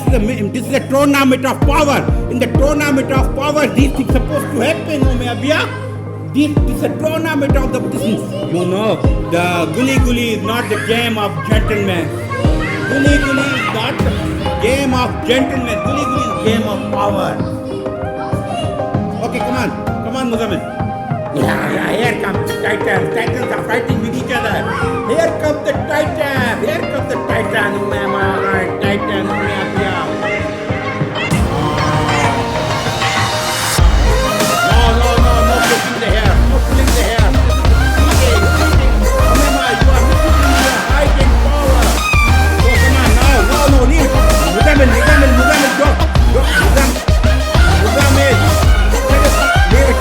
this is a tournament of power. In the tournament of power, these things supposed to happen, Abia. This is a tournament of the business. No, the Guli Guli is not the game of gentlemen. Guli Guli is not the game of gentlemen. Guli Guli is game of power. Okay, come on, Muzammil. Yeah, here comes the Titans. Titans are fighting with each other. Here comes the Titan. Titan, Abia. No pulling the hair. Okay, Umema, you are missing your height and power. So come on now. No, leave. Muzammil, go. Muzammil. Leave it.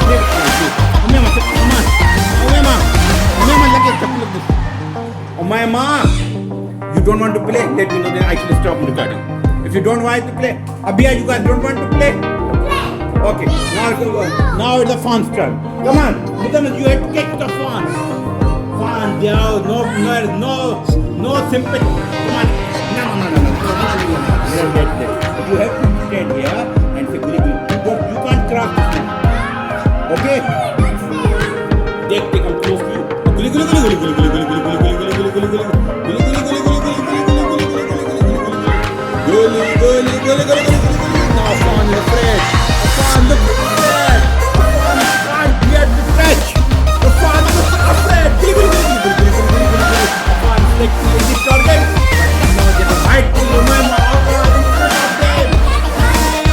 Umema, come on. Umema, look at this. Umema, you don't want to play? Let me know, then I should stop recording. If you don't want to play, Abia, you guys don't want to play? Okay, now it's the fawn's turn. Come on, Muzammil, you have to catch the fawn. Fawn, no sympathy. Come on. No. You have to stand here and say, Guli Guli. You can't cross this thing. Okay? They come close to you. Guli Guli. Now fawn is afraid. Look at that! The fawn can't bear to touch! The fawn looks afraid! The fawn is like the target! Now they are fighting, Umema, over in front of them!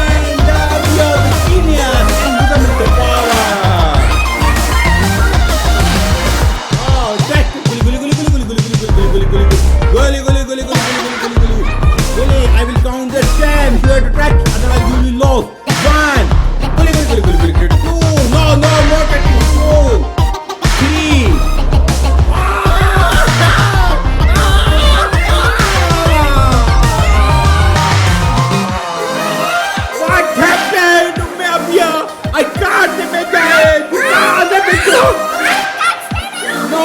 And we are the genius! And Muzammil the power! Oh, that's Guli, I will count the 10! You have to touch, otherwise you will lose! 1! No, more touching. 2, 3. What happened to me, Abia? I can't imagine. Let me go. No,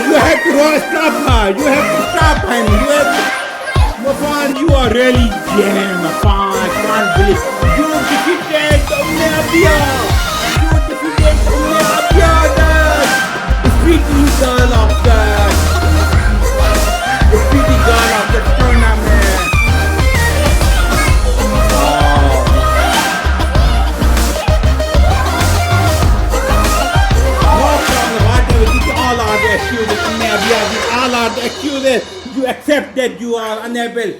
you have to stop her. You have to stop her. Mafan, you are really jam, Mafan. I can't believe you defeated Abia. The pretty girl of the tournament. No problem, whatever. These all are the accused. All are the accused. You accept that you are unable.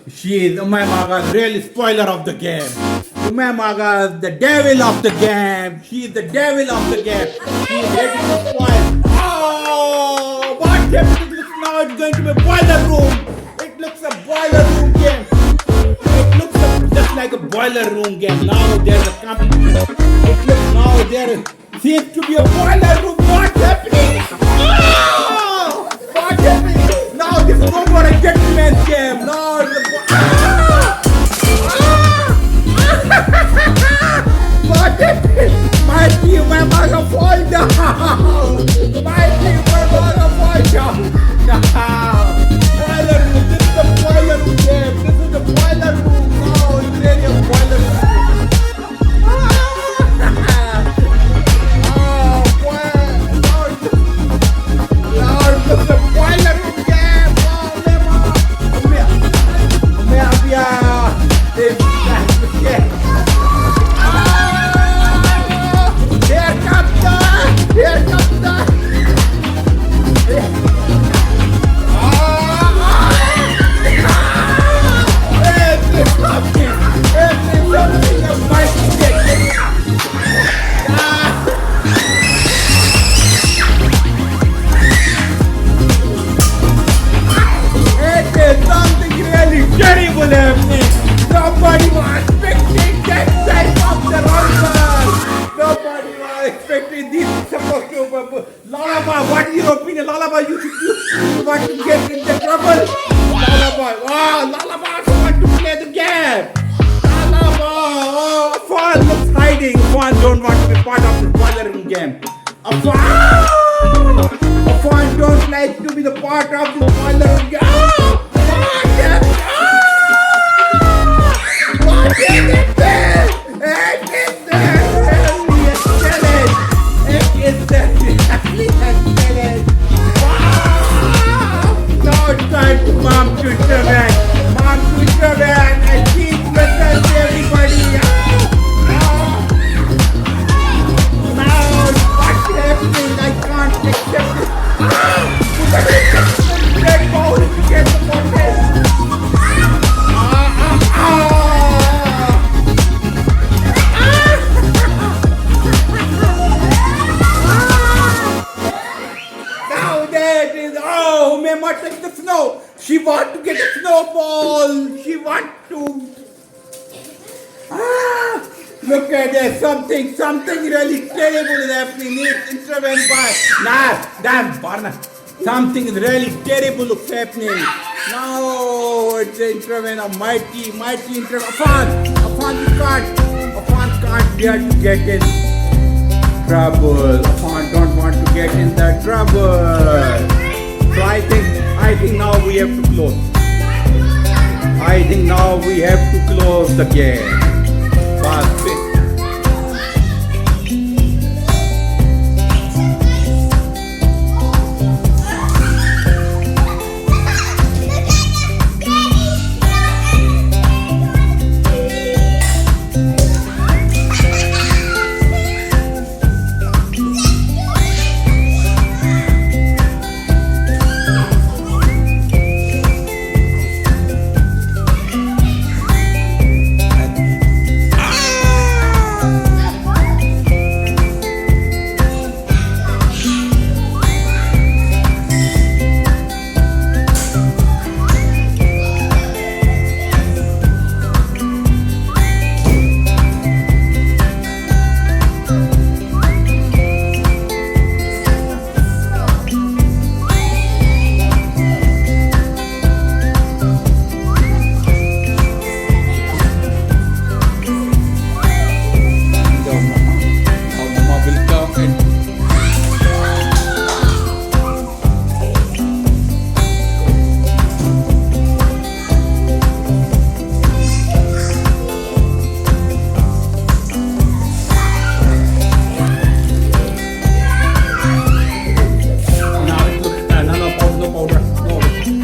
She is Umema, really spoiler of the game. Umema, the devil of the game. She is the devil of the game. She is ready to spoil. Oh, what happened? Now it's going to be a boiler room. It looks a boiler room game. It looks just like a boiler room game. Now there's a competition. It looks now there seems to be a boiler room. What's happening? Oh, what's happening? Now this is no more a gentleman's game. Now it's what happened? My team, Umema, fall down. My team, Umema, fall down. Boiler room. This is the boiler room game. This is the boiler room. Now it's really a boiler room. Nobody was expecting that type of the rumble. Nobody was expecting this. Supposed to Lalaba, what is your opinion? Lalaba, you want to get in the trouble? Lalaba, wow, Lalaba want to play the game. Lalaba, oh, Fawn looks hiding. Fawn don't want to be part of the boiler game. Fawn don't like to be the part of the boiler game. Oh, game or touch the snow. She want to get a snowball. She want to. Ah, look at that. Something really terrible is happening. It's intervened by. Nah, damn, Barna. Something really terrible is happening. No, it's the intervention of mighty intervention. Afan, can't bear to get in trouble. Afan don't want to get in that trouble. So I think now we have to close. I think now we have to close the game. But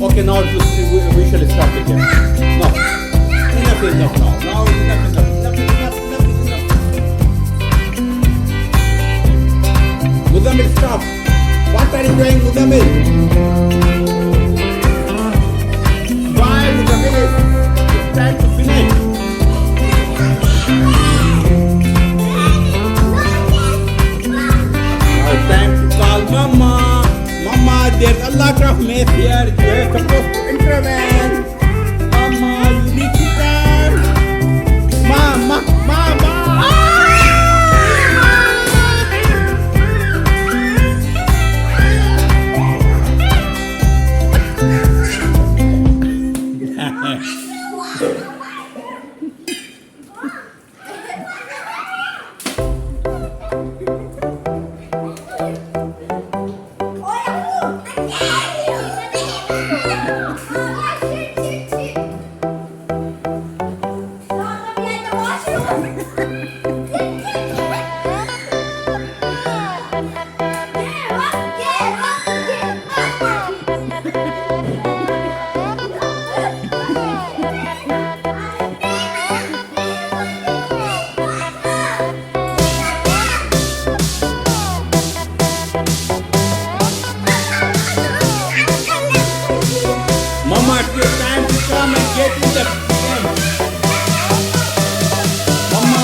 okay, now we shall stop it here. No. Enough is enough now. Now is enough. Muzammil, stop. What are you doing, Muzammil? Why, Muzammil? It's time to finish. Now it's time to call Mama. Mama, there's a lot of mess here. You are supposed to intervene. Mama, you need to come. Mama. Mama, it's time to come and get in the game. Mama.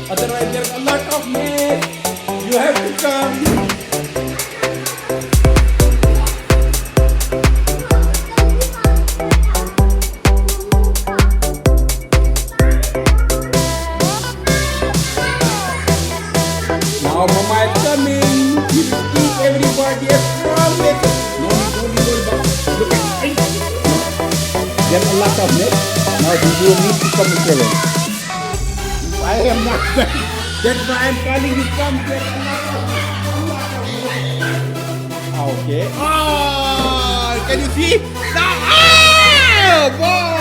Otherwise, there's a lot of mess. You have to come. Now, Mama is coming. She will teach everybody get a lot of milk. Now you need to come get it. I am not done. That's why I'm calling you come get a lot of milk. Okay. Oh, can you see? Now, oh, boy!